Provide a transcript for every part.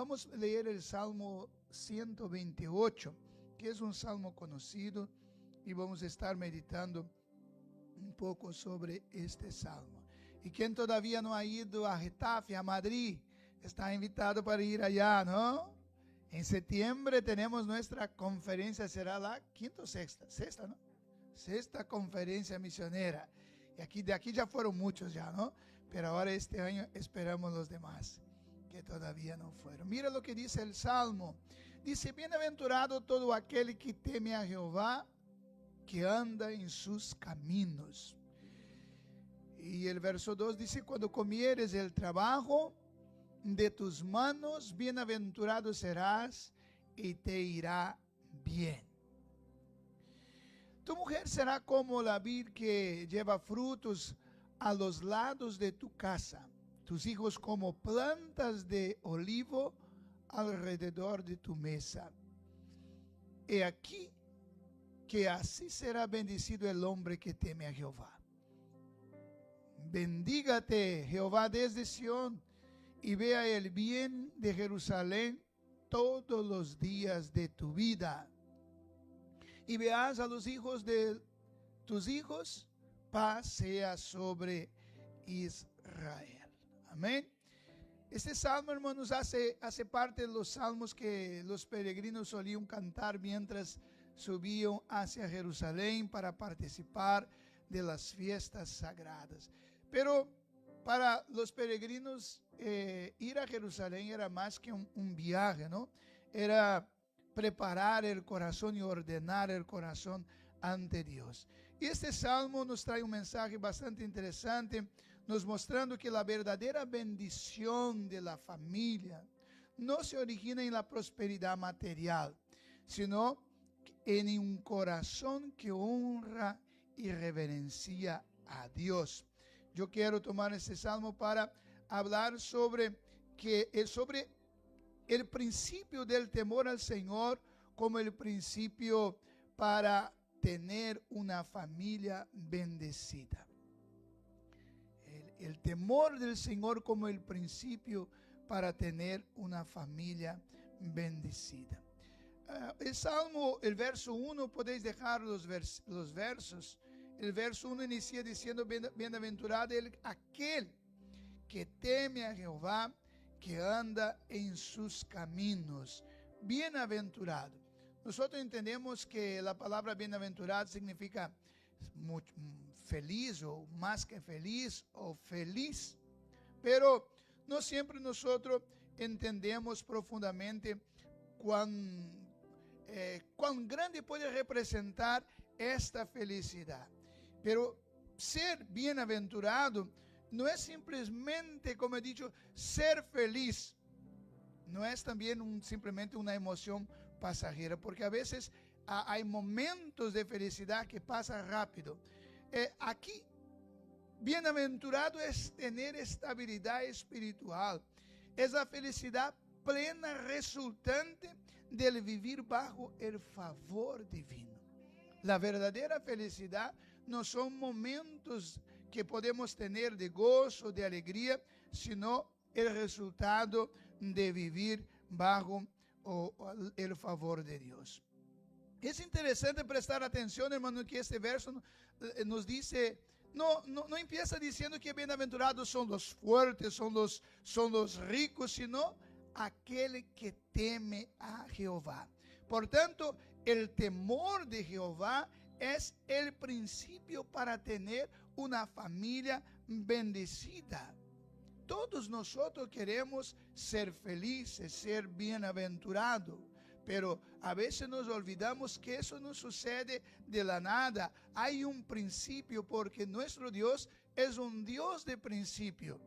Vamos a leer el Salmo 128, que es un salmo conocido, y vamos a estar meditando un poco sobre este salmo. Y quien todavía no ha ido a Getafe, a Madrid, está invitado para ir allá, ¿no? En septiembre tenemos nuestra conferencia, será la quinta o sexta, ¿no? Sexta conferencia misionera. Y de aquí ya fueron muchos ya, ¿no? Pero ahora este año esperamos los demás que todavía no fueron. Mira lo que dice el Salmo. Dice, bienaventurado todo aquel que teme a Jehová, que anda en sus caminos. Y el verso 2 dice, cuando comieres el trabajo de tus manos, bienaventurado serás y te irá bien. Tu mujer será como la vid que lleva frutos a los lados de tu casa, tus hijos como plantas de olivo alrededor de tu mesa. He aquí que así será bendecido el hombre que teme a Jehová. Bendígate Jehová desde Sión y vea el bien de Jerusalén todos los días de tu vida. Y veas a los hijos de tus hijos, paz sea sobre Israel. Amén. Este salmo, hermanos, hace parte de los salmos que los peregrinos solían cantar mientras subían hacia Jerusalén para participar de las fiestas sagradas. Pero para los peregrinos ir a Jerusalén era más que un viaje, ¿no? Era preparar el corazón y ordenar el corazón ante Dios. Y este salmo nos trae un mensaje bastante interesante, nos mostrando que la verdadera bendición de la familia no se origina en la prosperidad material, sino en un corazón que honra y reverencia a Dios. Yo quiero tomar este salmo para hablar sobre el principio del temor al Señor como el principio para tener una familia bendecida. El temor del Señor como el principio para tener una familia bendecida. El Salmo, el verso 1, podéis dejar los versos. El verso 1 inicia diciendo, bienaventurado aquel que teme a Jehová, que anda en sus caminos. Bienaventurado. Nosotros entendemos que la palabra bienaventurado significa feliz o más que feliz o feliz. Pero no siempre nosotros entendemos profundamente cuán grande puede representar esta felicidad. Pero ser bienaventurado no es simplemente, como he dicho, ser feliz. No es también simplemente una emoción pasajera, porque a veces hay momentos de felicidad que pasan rápido. Aquí, bienaventurado es tener estabilidad espiritual. Es la felicidad plena resultante del vivir bajo el favor divino. La verdadera felicidad no son momentos que podemos tener de gozo, de alegría, sino el resultado de vivir bajo el favor de Dios. Es interesante prestar atención, hermano, que este verso nos dice, no empieza diciendo que bienaventurados son los fuertes, son los ricos, sino aquel que teme a Jehová. Por tanto, el temor de Jehová es el principio para tener una familia bendecida. Todos nosotros queremos ser felices, ser bienaventurados, pero a veces nos olvidamos que eso no sucede de la nada. Hay un principio, porque nuestro Dios es un Dios de principio,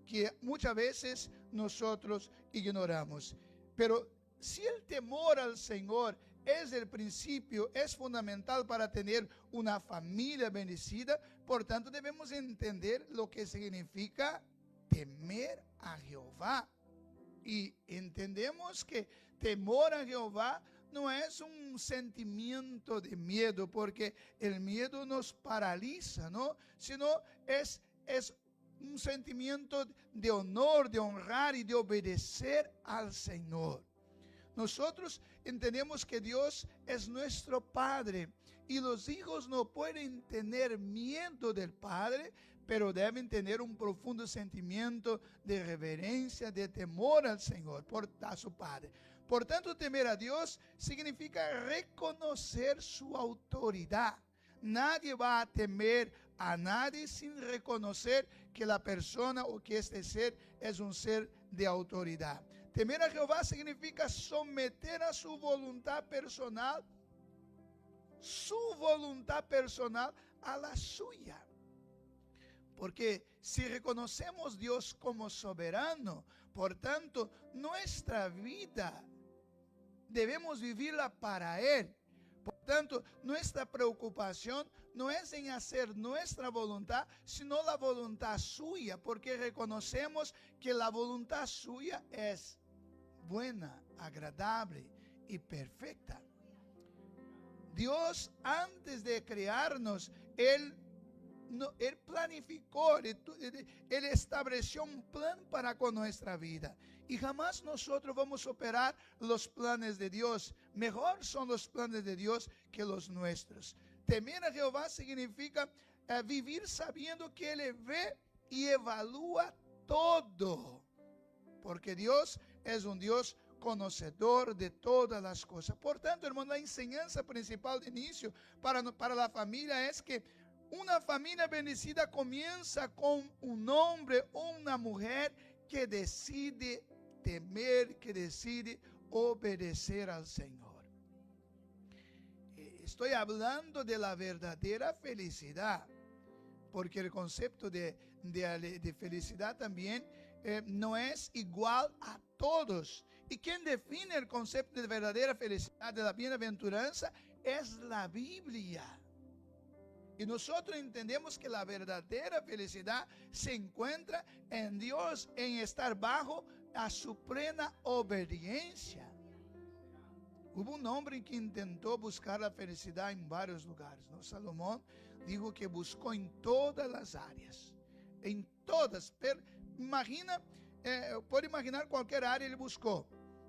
que muchas veces nosotros ignoramos. Pero si el temor al Señor es el principio, es fundamental para tener una familia bendecida, por tanto debemos entender lo que significa temer a Jehová. Y entendemos que temor a Jehová no es un sentimiento de miedo, porque el miedo nos paraliza, ¿no? Sino es un sentimiento de honor, de honrar y de obedecer al Señor. Nosotros entendemos que Dios es nuestro Padre y los hijos no pueden tener miedo del Padre, pero deben tener un profundo sentimiento de reverencia, de temor al Señor, a su Padre. Por tanto, temer a Dios significa reconocer su autoridad. Nadie va a temer a nadie sin reconocer que la persona o que este ser es un ser de autoridad. Temer a Jehová significa someter a su voluntad personal a la suya. Porque si reconocemos a Dios como soberano, por tanto, nuestra vida debemos vivirla para Él. Por tanto, nuestra preocupación no es en hacer nuestra voluntad, sino la voluntad suya, porque reconocemos que la voluntad suya es buena, agradable y perfecta. Dios, antes de crearnos, Él planificó, Él estableció un plan para con nuestra vida. Y jamás nosotros vamos a operar los planes de Dios. Mejor son los planes de Dios que los nuestros. Temer a Jehová significa vivir sabiendo que Él ve y evalúa todo. Porque Dios es un Dios conocedor de todas las cosas. Por tanto, hermano, la enseñanza principal de inicio para la familia es que una familia bendecida comienza con un hombre o una mujer que decide temer, que decide obedecer al Señor. Estoy hablando de la verdadera felicidad, porque el concepto de felicidad también no es igual a todos. Y quien define el concepto de verdadera felicidad, de la bienaventuranza, es la Biblia. Y nosotros entendemos que la verdadera felicidad se encuentra en Dios, en estar bajo a su plena obediencia. Hubo un hombre que intentó buscar la felicidad en varios lugares, ¿no? Salomón dijo que buscó en todas las áreas, en todas. Pero puede imaginar cualquier área él buscó.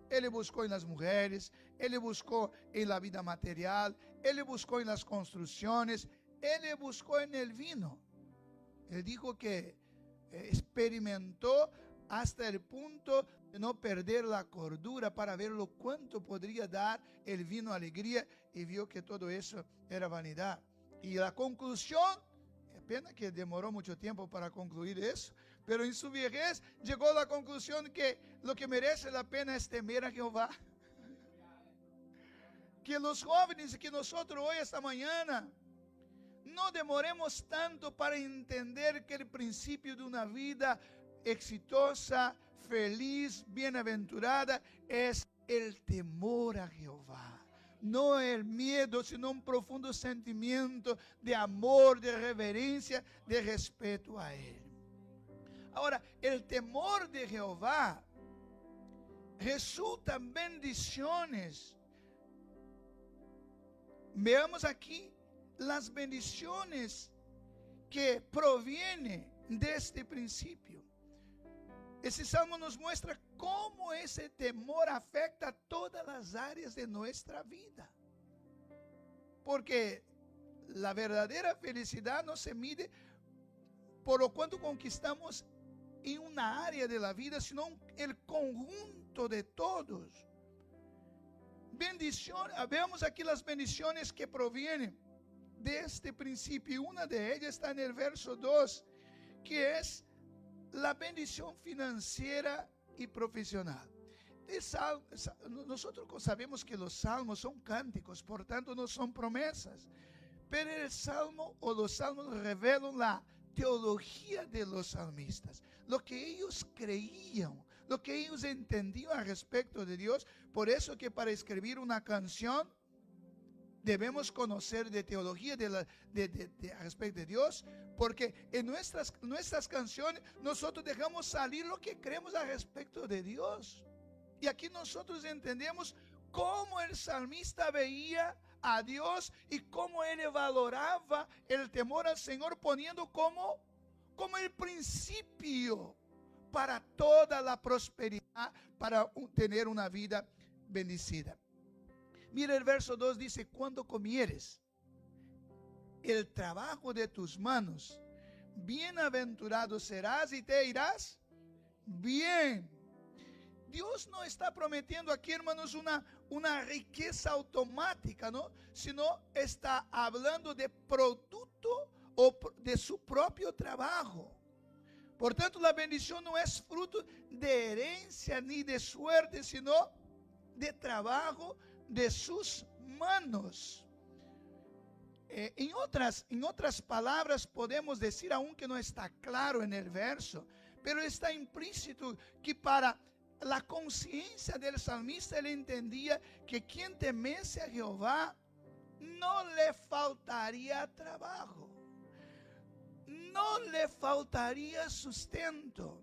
Ele buscou nas mulheres, ele buscou em la vida material, ele buscou em las construções, ele buscou en el vino. Ele dijo que experimentou hasta el punto de no perder la cordura para ver lo cuánto podría dar el vino alegría, y vio que todo eso era vanidad. Y la conclusión, es pena que demoró mucho tiempo para concluir eso, pero en su vejez llegó a la conclusión que lo que merece la pena es temer a Jehová. Que los jóvenes, que nosotros hoy esta mañana no demoremos tanto para entender que el principio de una vida exitosa, feliz, bienaventurada es el temor a Jehová. No el miedo, sino un profundo sentimiento de amor, de reverencia, de respeto a Él. Ahora, el temor de Jehová resulta en bendiciones. Veamos aquí las bendiciones que provienen de este principio. Ese salmo nos muestra cómo ese temor afecta todas las áreas de nuestra vida. Porque la verdadera felicidad no se mide por lo cuanto conquistamos en una área de la vida, sino el conjunto de todos. Bendición, veamos aquí las bendiciones que provienen de este principio. Una de ellas está en el verso 2, que es la bendición financiera y profesional. Nosotros sabemos que los salmos son cánticos, por tanto no son promesas. Pero el salmo o los salmos revelan la teología de los salmistas, lo que ellos creían, lo que ellos entendían al respecto de Dios. Por eso que para escribir una canción debemos conocer de teología al respecto de Dios, porque en nuestras canciones nosotros dejamos salir lo que creemos al respecto de Dios. Y aquí nosotros entendemos cómo el salmista veía a Dios y cómo él valoraba el temor al Señor, poniendo como como el principio para toda la prosperidad, para tener una vida bendecida. Mira, el verso 2 dice: cuando comieres el trabajo de tus manos, bienaventurado serás y te irás bien. Dios no está prometiendo aquí, hermanos, una riqueza automática, ¿no? Sino está hablando de producto o de su propio trabajo. Por tanto, la bendición no es fruto de herencia ni de suerte, sino de trabajo de sus manos. En otras palabras, podemos decir, aunque no está claro en el verso, pero está implícito que para la conciencia del salmista, él entendía que quien temese a Jehová no le faltaría trabajo, no le faltaría sustento,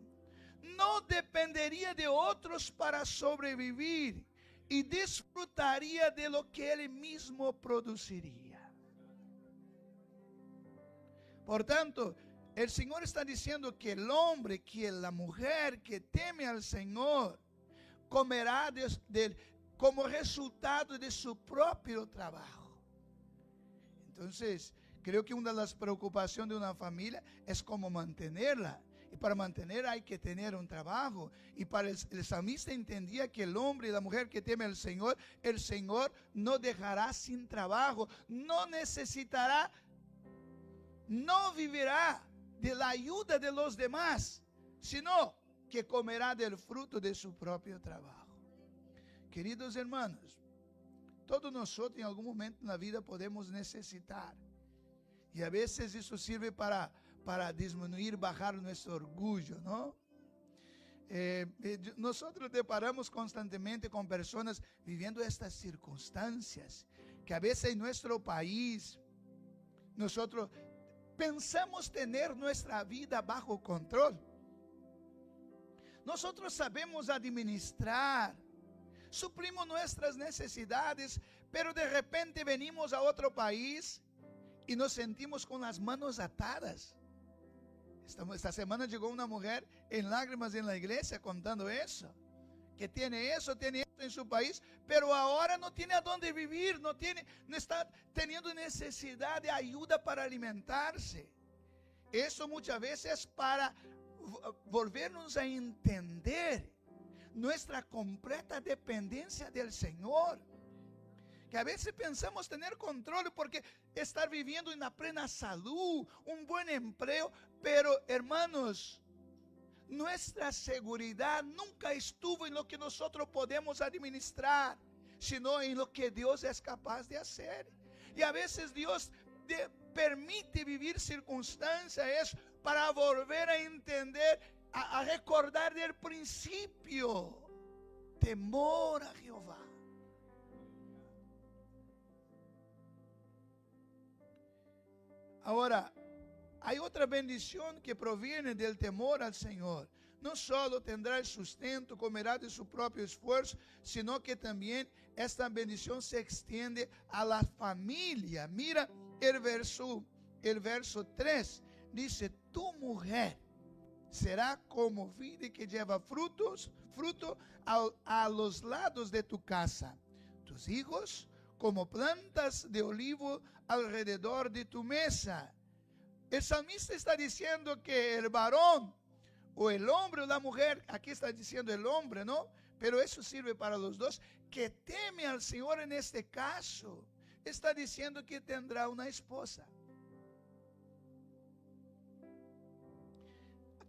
no dependería de otros para sobrevivir y disfrutaría de lo que él mismo produciría. Por tanto, el Señor está diciendo que el hombre, que la mujer que teme al Señor, comerá como resultado de su propio trabajo. Entonces, creo que una de las preocupaciones de una familia es cómo mantenerla. Y para mantenerla hay que tener un trabajo. Y para el salmista entendía que el hombre y la mujer que teme al Señor, el Señor no dejará sin trabajo, no necesitará, no vivirá de la ayuda de los demás, sino que comerá del fruto de su propio trabajo. Queridos hermanos, todos nosotros en algún momento en la vida podemos necesitar. Y a veces eso sirve para disminuir, bajar nuestro orgullo, ¿no? Nosotros deparamos constantemente con personas viviendo estas circunstancias, que a veces en nuestro país, nosotros pensamos tener nuestra vida bajo control. Nosotros sabemos administrar, suplimos nuestras necesidades, pero de repente venimos a otro país y nos sentimos con las manos atadas. Esta semana llegó una mujer en lágrimas en la iglesia contando eso, que tiene eso en su país, pero ahora no tiene a dónde vivir, no está teniendo necesidad de ayuda para alimentarse. Eso muchas veces es para volvernos a entender nuestra completa dependencia del Señor. Que a veces pensamos tener control porque estar viviendo en la plena salud, un buen empleo, pero hermanos, nuestra seguridad nunca estuvo en lo que nosotros podemos administrar, sino en lo que Dios es capaz de hacer. Y a veces Dios permite vivir circunstancias para volver a entender, a recordar del principio, temor a Jehová. Ahora, hay otra bendición que proviene del temor al Señor. No solo tendrá el sustento, comerá de su propio esfuerzo, sino que también esta bendición se extiende a la familia. Mira el verso 3, dice: tu mujer será como vid que lleva fruto a los lados de tu casa, tus hijos como plantas de olivo alrededor de tu mesa. El salmista está diciendo que el varón o el hombre o la mujer, aquí está diciendo el hombre, ¿no? Pero eso sirve para los dos, que teme al Señor en este caso, está diciendo que tendrá una esposa.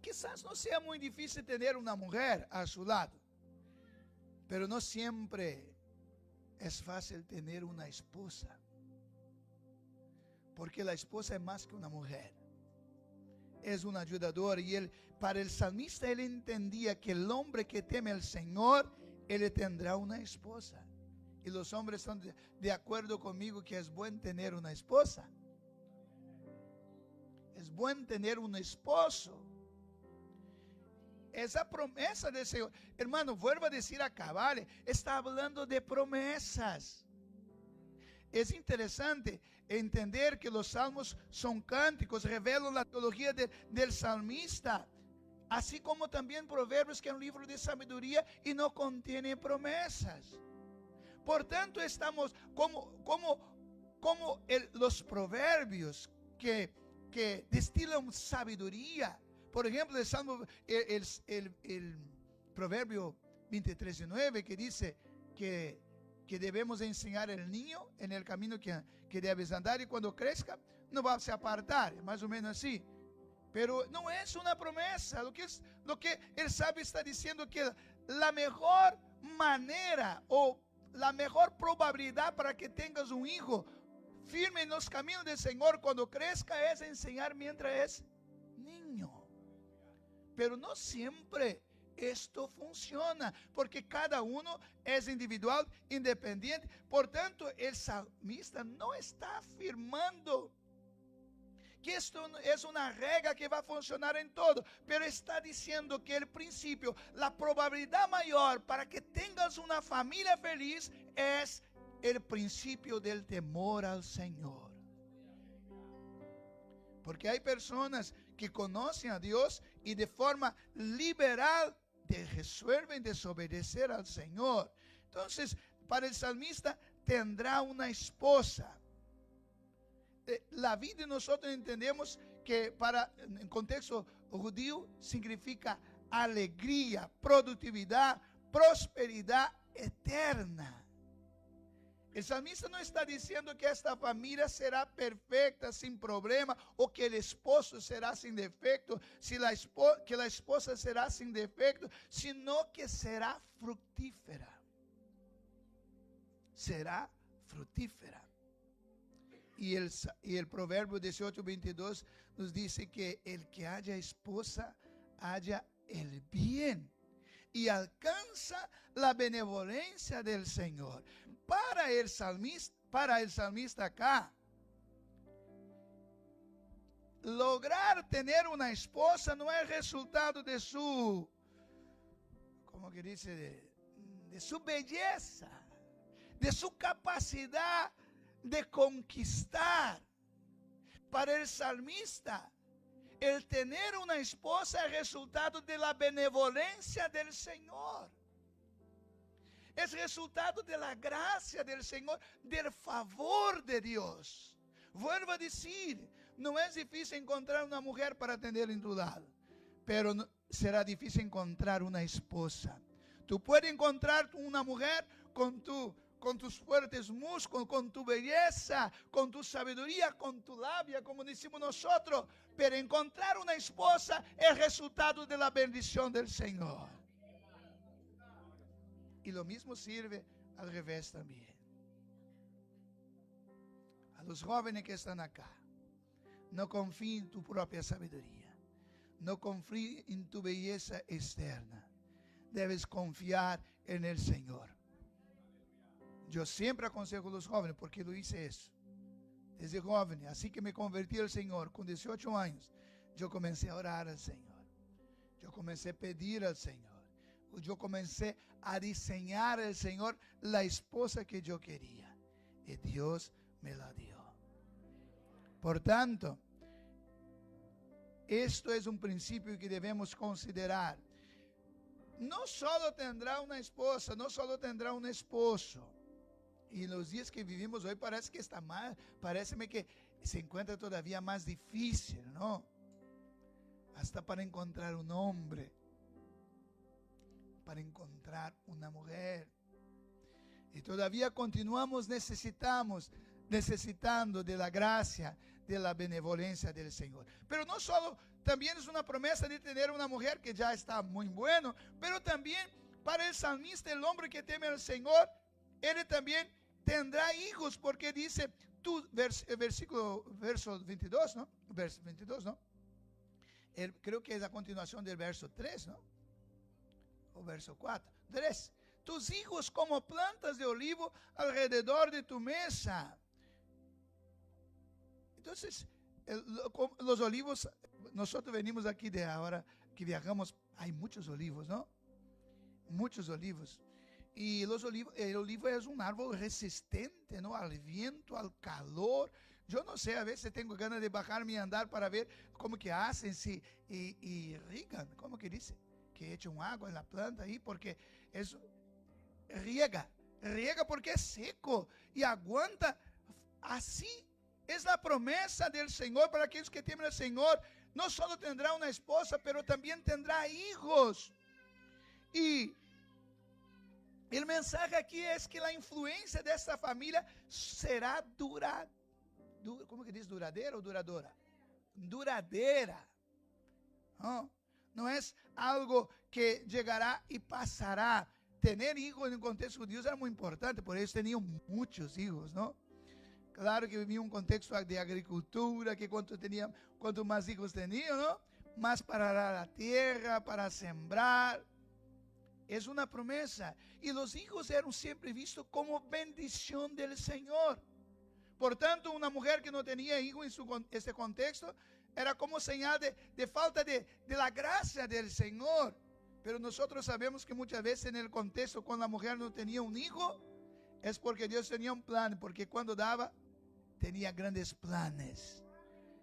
Quizás no sea muy difícil tener una mujer a su lado, pero no siempre es fácil tener una esposa, porque la esposa es más que una mujer, es una ayudadora. Y para el salmista, él entendía que el hombre que teme al Señor, él tendrá una esposa. Y los hombres están de acuerdo conmigo que es bueno tener una esposa, es bueno tener un esposo. Esa promesa del Señor, hermano, vuelvo a decir a cabal, está hablando de promesas. Es interesante entender que los salmos son cánticos, revelan la teología del salmista, así como también Proverbios, que es un libro de sabiduría y no contiene promesas. Por tanto, estamos los proverbios que destilan sabiduría. Por ejemplo, el Salmo, el Proverbio 23:9, que dice que debemos enseñar al niño en el camino que debes andar, y cuando crezca no va a se apartar, más o menos así. Pero no es una promesa. Lo que el sabio está diciendo, que la mejor manera o la mejor probabilidad para que tengas un hijo firme en los caminos del Señor cuando crezca es enseñar mientras es niño. Pero no siempre esto funciona, porque cada uno es individual, independiente. Por tanto, el salmista no está afirmando que esto es una regla que va a funcionar en todo, pero está diciendo que el principio, la probabilidad mayor para que tengas una familia feliz es el principio del temor al Señor. Porque hay personas que conocen a Dios y de forma liberal resuelven desobedecer al Señor. Entonces, para el salmista, tendrá una esposa. La vida, nosotros entendemos que en contexto judío significa alegría, productividad, prosperidad eterna. El salmista no está diciendo que esta familia será perfecta, sin problema, o que el esposo será sin defecto, que la esposa será sin defecto, sino que será fructífera. Será fructífera. Y el Proverbio 18:22 nos dice que el que haya esposa, haya el bien y alcanza la benevolencia del Señor. Para el salmista acá, lograr tener una esposa no es resultado de su, ¿cómo que dice? De su belleza, de su capacidad de conquistar. Para el salmista, el tener una esposa es resultado de la benevolencia del Señor. Es resultado de la gracia del Señor, del favor de Dios. Vuelvo a decir, no es difícil encontrar una mujer para tener en tu lado, pero será difícil encontrar una esposa. Tú puedes encontrar una mujer con tus fuertes músculos, con tu belleza, con tu sabiduría, con tu labia, como decimos nosotros, pero encontrar una esposa es resultado de la bendición del Señor. Y lo mismo sirve al revés también. A los jóvenes que están acá, no confíen en tu propia sabiduría, no confíen en tu belleza externa, debes confiar en el Señor. Yo siempre aconsejo a los jóvenes, porque lo hice eso desde joven. Así que me convertí al Señor con 18 años, yo comencé a orar al Señor, yo comencé a pedir al Señor, yo comencé a diseñar al Señor la esposa que yo quería, y Dios me la dio. Por tanto, esto es un principio que debemos considerar. No solo tendrá una esposa, no solo tendrá un esposo. Y en los días que vivimos hoy parece que está más, pareceme que se encuentra todavía más difícil, ¿no? Hasta para encontrar un hombre, para encontrar una mujer. Y todavía continuamos necesitando de la gracia, de la benevolencia del Señor. Pero no solo, también es una promesa de tener una mujer, que ya está muy bueno, pero también para el salmista, el hombre que teme al Señor, él también tendrá hijos, porque dice, verso 22, ¿no? Verso 22, ¿no? Creo que es la continuación del verso 3, ¿no? O verso 4. 3. Tus hijos como plantas de olivo alrededor de tu mesa. Entonces, los olivos, nosotros venimos aquí de ahora que viajamos, hay muchos olivos, ¿no? Muchos olivos. Y el olivo es un árbol resistente, ¿no? Al viento, al calor. Yo no sé, a veces tengo ganas de bajarme y andar para ver cómo que hacen, si y irrigan, ¿cómo que dice? Que echan agua en la planta ahí, porque es riega porque es seco y aguanta. Así es la promesa del Señor para aquellos que temen al Señor. No solo tendrá una esposa, pero también tendrá hijos. Y el mensaje aquí es que la influencia de esta familia será ¿cómo que dice? ¿Duradera o duradora? Duradera. No es algo que llegará y pasará. Tener hijos en el contexto judío era muy importante, por eso tenían muchos hijos, ¿no? Claro que vivía un contexto de agricultura, que cuanto más hijos tenían, ¿no? Más para la tierra, para sembrar. Es una promesa. Y los hijos eran siempre vistos como bendición del Señor. Por tanto, una mujer que no tenía hijos en este contexto era como señal de falta de la gracia del Señor. Pero nosotros sabemos que muchas veces en el contexto, cuando la mujer no tenía un hijo, es porque Dios tenía un plan, porque cuando daba, tenía grandes planes.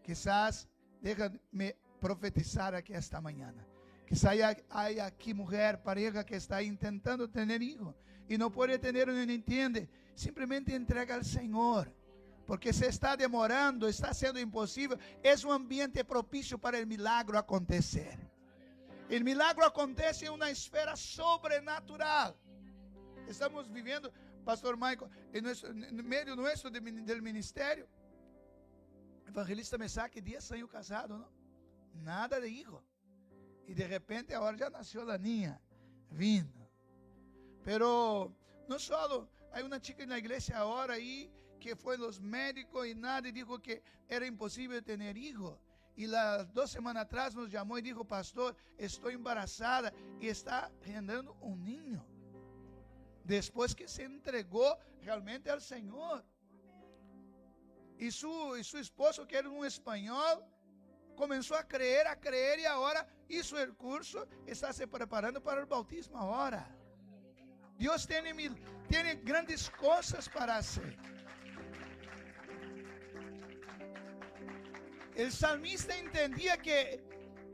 Quizás, déjame profetizar aquí esta mañana. Quizás hay aquí mujer, pareja que está intentando tener hijo y no puede tener, no entiende. Simplemente entrega al Señor. Porque se está demorando, está siendo imposible. Es un ambiente propicio para el milagro acontecer. El milagro acontece en una esfera sobrenatural. Estamos viviendo, Pastor Michael, en medio nuestro del ministerio. Evangelista Mesaque, 10 años casado, ¿no? Nada de hijo. Y de repente ahora ya nació la niña. Vino. Pero no solo, hay una chica en la iglesia ahora ahí que fue a los médicos y nada, y dijo que era imposible tener hijo. Y las 2 semanas atrás nos llamó y dijo: pastor, estoy embarazada y está generando un niño. Después que se entregó realmente al Señor. Y su esposo, que era un español, comenzó a creer y ahora hizo el curso, está se preparando para el bautismo ahora. Dios tiene grandes cosas para hacer. El salmista entendía que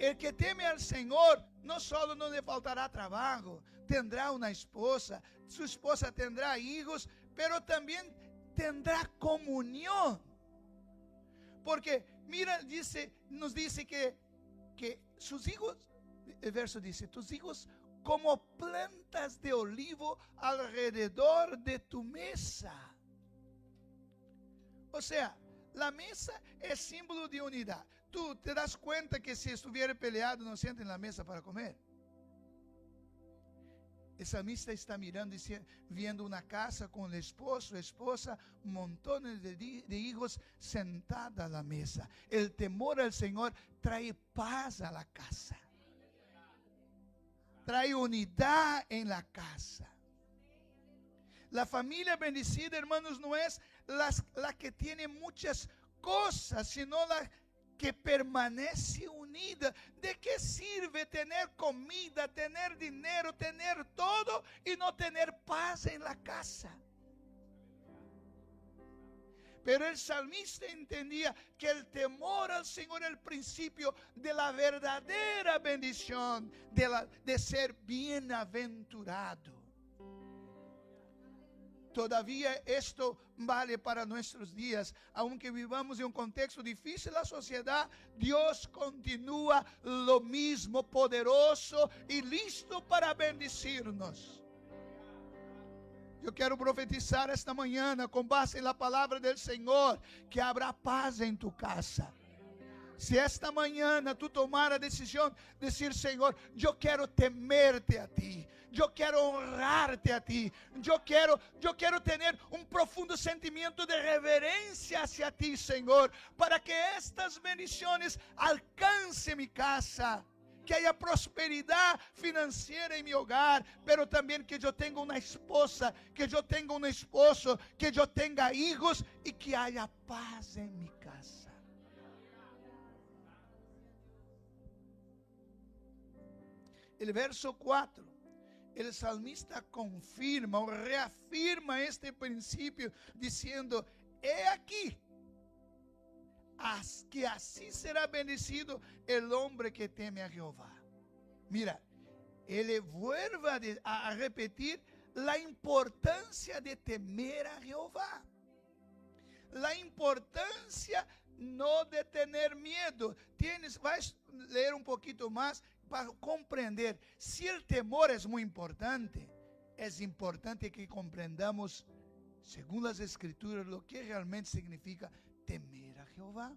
el que teme al Señor no solo no le faltará trabajo, tendrá una esposa, su esposa tendrá hijos, pero también tendrá comunión. Porque mira, nos dice que sus hijos, el verso dice: tus hijos como plantas de olivo alrededor de tu mesa. O sea, la mesa es símbolo de unidad. Tú te das cuenta que si estuviera peleado no sienten en la mesa para comer. El salmista está mirando y viendo una casa con el esposo, esposa, montones de hijos sentada a la mesa. El temor al Señor trae paz a la casa. Trae unidad en la casa. La familia bendecida, hermanos, no es la que tiene muchas cosas, sino la que permanece unida. ¿De qué sirve tener comida, tener dinero, tener todo y no tener paz en la casa? Pero el salmista entendía que el temor al Señor es el principio de la verdadera bendición, de ser bienaventurado. Todavía esto vale para nuestros días. Aunque vivamos en un contexto difícil, la sociedad, Dios continúa lo mismo, poderoso y listo para bendecirnos. Yo quiero profetizar esta mañana con base en la palabra del Señor que habrá paz en tu casa. Si esta mañana tú tomar la decisión de decir: Señor, yo quiero temerte a ti, yo quiero honrarte a ti, yo quiero tener un profundo sentimiento de reverencia hacia ti, Señor, para que estas bendiciones alcancen mi casa, que haya prosperidad financiera en mi hogar, pero también que yo tenga una esposa, que yo tenga un esposo, que yo tenga hijos y que haya paz en mi casa. El verso 4, el salmista confirma o reafirma este principio diciendo: he aquí, que así será bendecido el hombre que teme a Jehová. Mira, él vuelve a repetir la importancia de temer a Jehová. La importancia no de tener miedo. Vas a leer un poquito más para comprender. Si el temor es muy importante, es importante que comprendamos, según las Escrituras, lo que realmente significa temer a Jehová.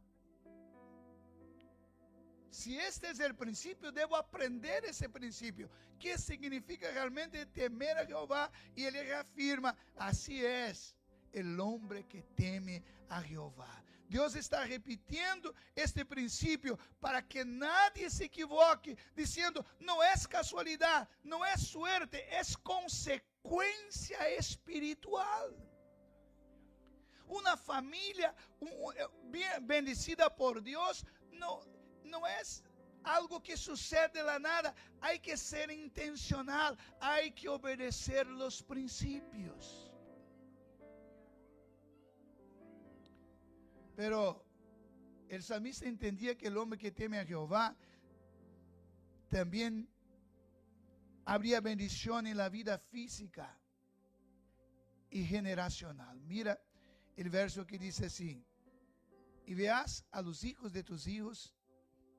Si este es el principio, debo aprender ese principio. ¿Qué significa realmente temer a Jehová? Y él reafirma: así es el hombre que teme a Jehová. Dios está repitiendo este principio para que nadie se equivoque, diciendo: no es casualidad, no es suerte, es consecuencia espiritual. Una familia bien bendecida por Dios no es algo que sucede de la nada. Hay que ser intencional, hay que obedecer los principios. Pero el salmista entendía que el hombre que teme a Jehová también habría bendición en la vida física y generacional. Mira el verso que dice así: y veas a los hijos de tus hijos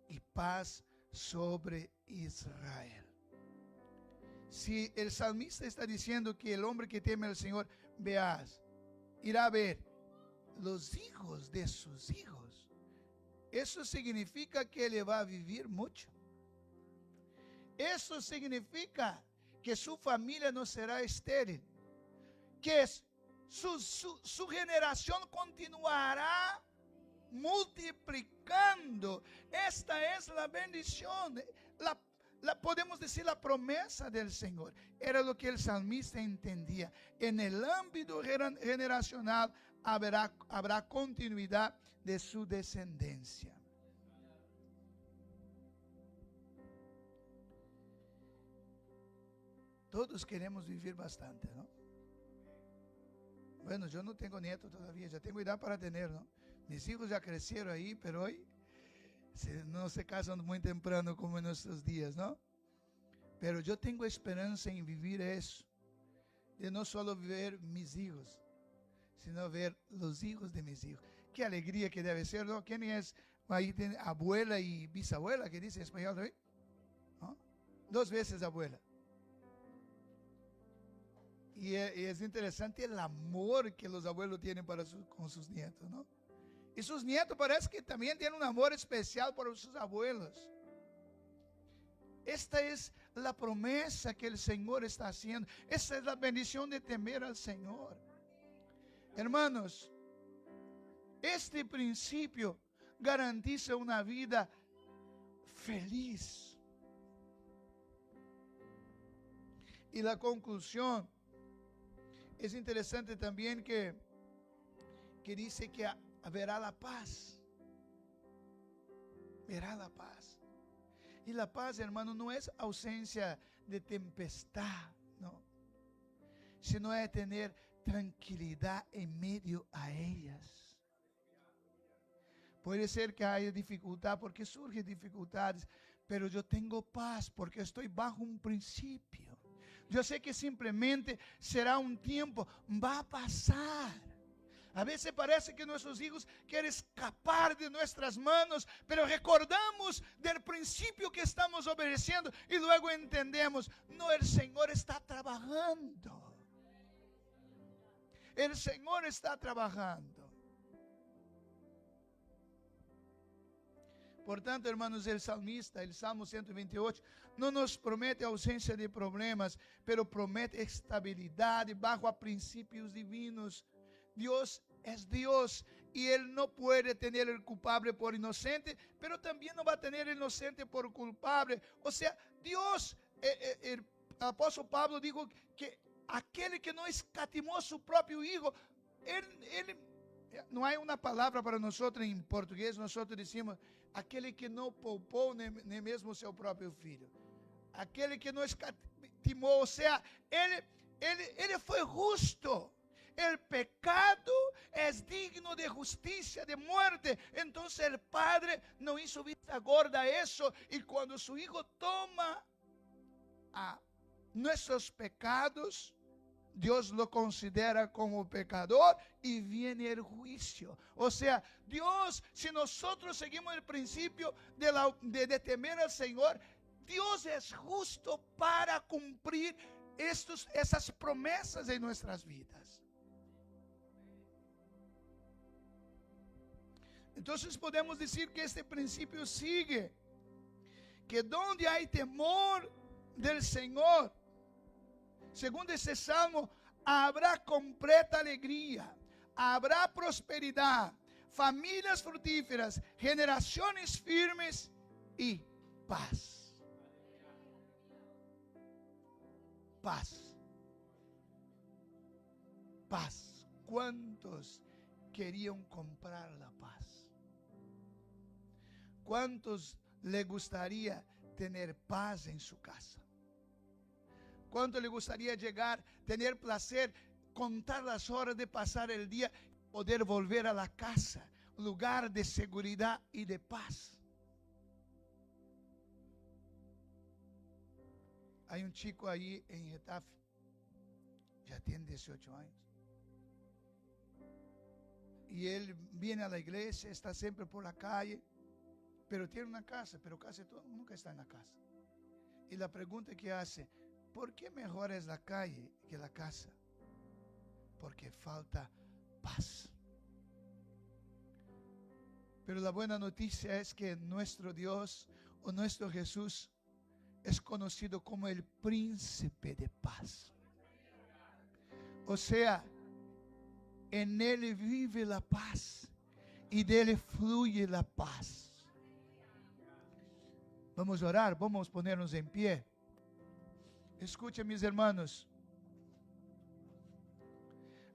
y paz sobre Israel. Si el salmista está diciendo que el hombre que teme al Señor, veas, irá a ver los hijos de sus hijos, eso significa que él va a vivir mucho. Eso significa que su familia no será estéril, que su generación continuará multiplicando. Esta es la bendición, podemos decir la promesa del Señor. Era lo que el salmista entendía. En el ámbito generacional habrá continuidad de su descendencia. Todos queremos vivir bastante, ¿no? Bueno, yo no tengo nieto todavía, ya tengo edad para tener, ¿no? Mis hijos ya crecieron ahí, pero hoy no se casan muy temprano como en nuestros días, ¿no? Pero yo tengo esperanza en vivir eso, de no solo ver mis hijos, sino ver los hijos de mis hijos. Qué alegría que debe ser, ¿no? ¿Quién es? Ahí tiene abuela y bisabuela, que dice en español, ¿no? 2 veces abuela. Y es interesante el amor que los abuelos tienen con sus nietos, ¿no? Y sus nietos parece que también tienen un amor especial por sus abuelos. Esta es la promesa que el Señor está haciendo. Esta es la bendición de temer al Señor. Hermanos, este principio garantiza una vida feliz. Y la conclusión es interesante también que dice que verá la paz. Verá la paz. Y la paz, hermano, no es ausencia de tempestad, no. Sino es tener tranquilidad en medio a ellas. Puede ser que haya dificultad porque surgen dificultades, pero yo tengo paz porque estoy bajo un principio. Yo sé que simplemente será un tiempo, va a pasar. A veces parece que nuestros hijos quieren escapar de nuestras manos, pero recordamos del principio que estamos obedeciendo y luego entendemos, no, el Señor está trabajando. El Señor está trabajando. Por tanto, hermanos, el salmista, el Salmo 128, no nos promete ausencia de problemas, pero promete estabilidad bajo a principios divinos. Dios es Dios y Él no puede tener el culpable por inocente, pero también no va a tener el inocente por culpable. O sea, Dios, el apóstol Pablo dijo que aquel que no escatimó a su propio hijo, Él não há uma palavra para nós em português, nós decimos aquele que não poupou nem mesmo o seu próprio filho. Aquele que não timó, o sea, ele foi justo. El pecado es digno de justicia, de muerte. Entonces el padre no hizo vista gorda a eso. Y cuando su hijo toma a nuestros pecados, Dios lo considera como pecador y viene el juicio. O sea, Dios, si nosotros seguimos el principio de temer al Señor, Dios es justo para cumplir esas promesas en nuestras vidas. Entonces podemos decir que este principio sigue, que donde hay temor del Señor, según ese salmo, habrá completa alegría, habrá prosperidad, familias fructíferas, generaciones firmes y paz. Paz. Paz. ¿Cuántos querían comprar la paz? ¿Cuántos le gustaría tener paz en su casa? ¿Cuánto le gustaría llegar, tener placer, contar las horas de pasar el día, poder volver a la casa, lugar de seguridad y de paz? Hay un chico ahí en Getafe, ya tiene 18 años. Y él viene a la iglesia, está siempre por la calle, pero tiene una casa, pero casi todo nunca está en la casa. Y la pregunta que hace, ¿por qué mejor es la calle que la casa? Porque falta paz. Pero la buena noticia es que nuestro Dios o nuestro Jesús es conocido como el príncipe de paz. O sea, en Él vive la paz y de Él fluye la paz. Vamos a orar, vamos a ponernos en pie. Escuchen, mis hermanos.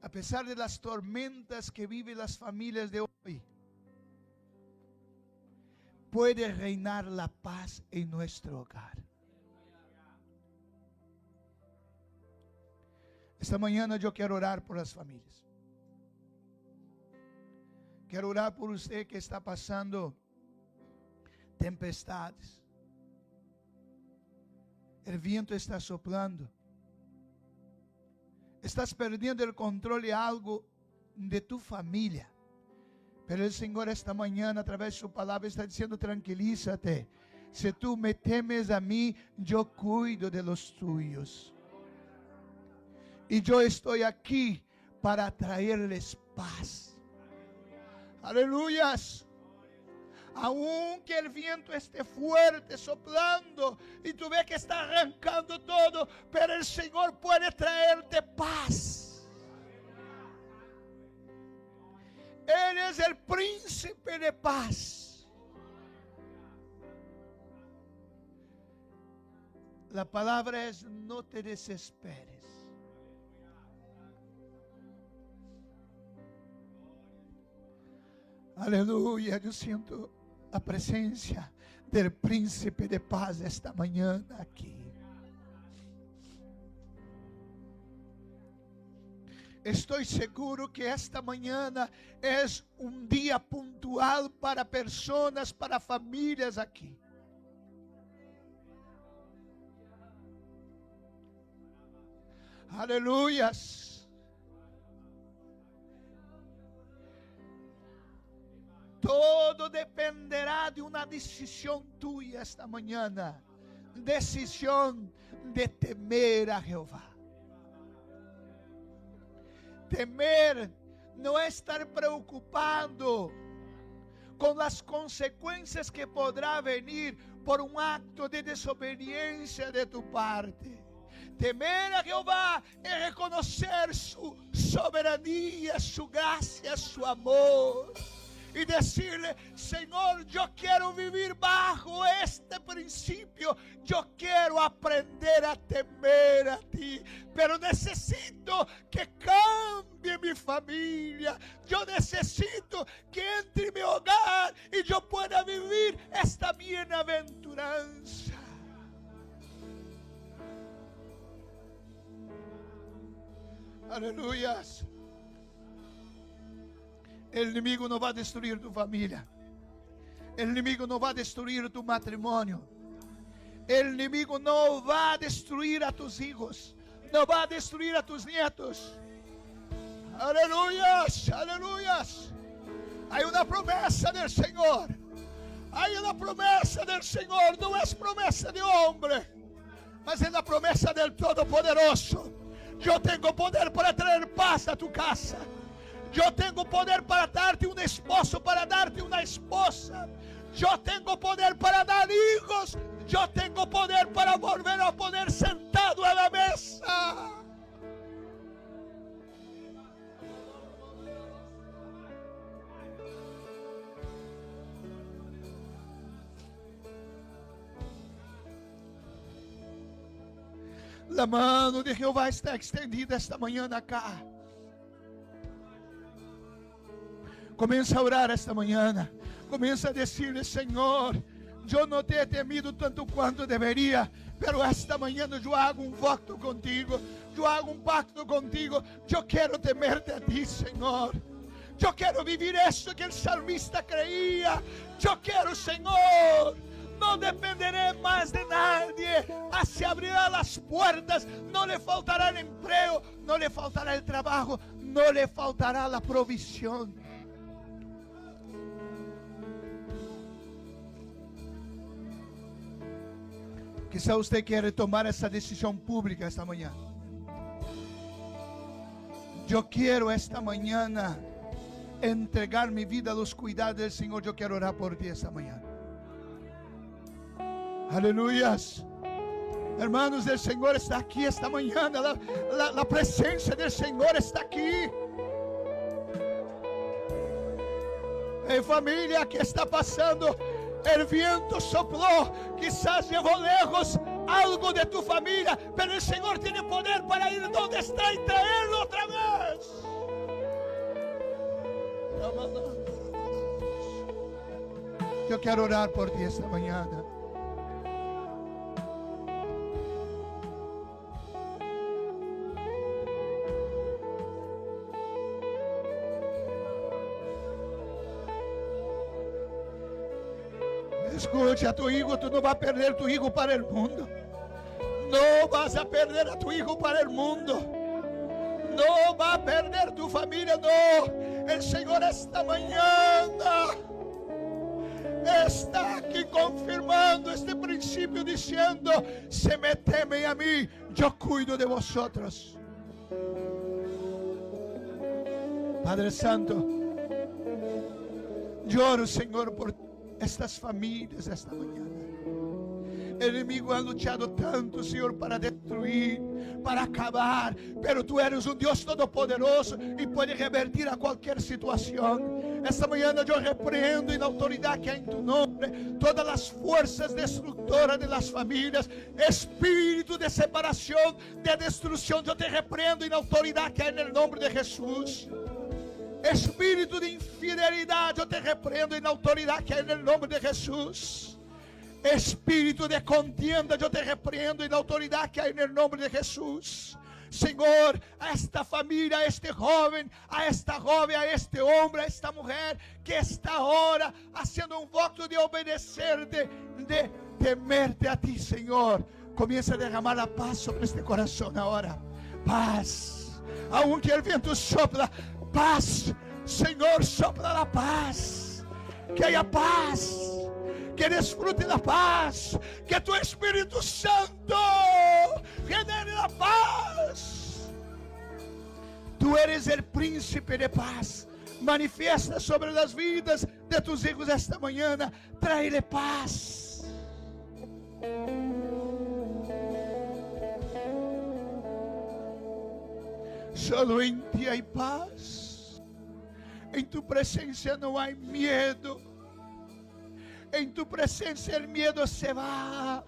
A pesar de las tormentas que viven las familias de hoy, puede reinar la paz en nuestro hogar. Esta mañana yo quiero orar por las familias. Quiero orar por usted que está pasando tempestades. El viento está soplando. Estás perdiendo el control de algo de tu familia. Pero el Señor esta mañana a través de su palabra está diciendo, tranquilízate. Si tú me temes a mí, yo cuido de los tuyos. Y yo estoy aquí para traerles paz. Aleluyas. Aunque el viento esté fuerte, soplando, y tú ves que está arrancando todo, pero el Señor puede traerte paz. Él es el príncipe de paz. La palabra es: no te desesperes. Aleluya, yo siento la presencia del príncipe de paz esta mañana aquí. Estoy seguro que esta mañana es un día puntual para personas, para familias aquí. Aleluyas. Todo dependerá de una decisión tuya esta mañana. Decisión de temer a Jehová. Temer no es estar preocupado con las consecuencias que podrá venir por un acto de desobediencia de tu parte. Temer a Jehová es reconocer su soberanía, su gracia, su amor. Y decirle: Señor, yo quiero vivir bajo este principio. Yo quiero aprender a temer a ti. Pero necesito que cambie mi familia. Yo necesito que entre en mi hogar y yo pueda vivir esta bienaventuranza. Aleluyas. El inimigo no va a destruir tu familia. El enemigo no va a destruir tu matrimonio. El enemigo no va a destruir a tus hijos. No va a destruir a tus nietos. Aleluyas, aleluyas. Hay una promesa del Señor. Hay una promesa del Señor. No es promesa de hombre, mas es la promesa del Todopoderoso. Yo tengo poder para traer paz a tu casa. Yo tengo poder para darte un esposo, para darte una esposa. Yo tengo poder para dar hijos. Yo tengo poder para volver a poner sentado a la mesa. La mano de Jehová está extendida esta mañana acá. Comienza a orar esta mañana. Comienza a decirle: Señor, yo no te he temido tanto cuanto debería, pero esta mañana yo hago un voto contigo. Yo hago un pacto contigo. Yo quiero temerte a ti, Señor. Yo quiero vivir eso que el salmista creía. Yo quiero, Señor, no dependeré más de nadie. Se abrirán las puertas. No le faltará el empleo. No le faltará el trabajo. No le faltará la provisión. Quizá usted quiere tomar esa decisión pública esta mañana. Yo quiero esta mañana entregar mi vida a los cuidados del Señor. Yo quiero orar por ti esta mañana. Aleluyas. Hermanos, el Señor está aquí esta mañana. La presencia del Señor está aquí. Hey, familia, ¿qué está pasando? El viento sopló, quizás llevó lejos algo de tu familia, pero el Señor tiene poder para ir donde está y traerlo otra vez. Yo quiero orar por ti esta mañana. Escucha, a tu hijo, tú no vas a perder tu hijo para el mundo. No vas a perder a tu hijo para el mundo. No va a perder tu familia, no. El Señor esta mañana está aquí confirmando este principio, diciendo: se me temen a mí, yo cuido de vosotros. Padre Santo, lloro, Señor, por estas familias esta mañana. El enemigo ha luchado tanto, Señor, para destruir, para acabar, pero tú eres un Dios todopoderoso y puedes revertir a cualquier situación. Esta mañana yo reprendo en la autoridad que hay en tu nombre todas las fuerzas destructoras de las familias, espíritu de separación, de destrucción. Yo te reprendo en la autoridad que hay en el nombre de Jesús. Espíritu de infidelidad, yo te reprendo en la autoridad que hay en el nombre de Jesús. Espíritu de contienda, yo te reprendo en la autoridad que hay en el nombre de Jesús. Señor, a esta familia, a este joven, a esta joven, a este hombre, a esta mujer que está ahora haciendo un voto de obedecerte, de temerte a ti, Señor, comienza a derramar la paz sobre este corazón ahora. Paz, aunque el viento sopla, paz, Señor, sopla la paz, que haya paz, que disfrute la paz, que tu Espíritu Santo genere la paz. Tú eres el príncipe de paz. Manifiesta sobre las vidas de tus hijos esta mañana, tráele paz. Solo en ti hay paz. En tu presencia no hay miedo. En tu presencia el miedo se va.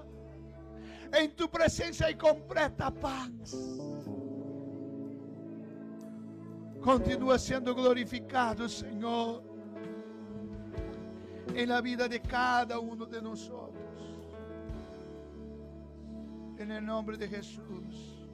En tu presencia hay completa paz. Continúa siendo glorificado, Señor, en la vida de cada uno de nosotros. En el nombre de Jesús.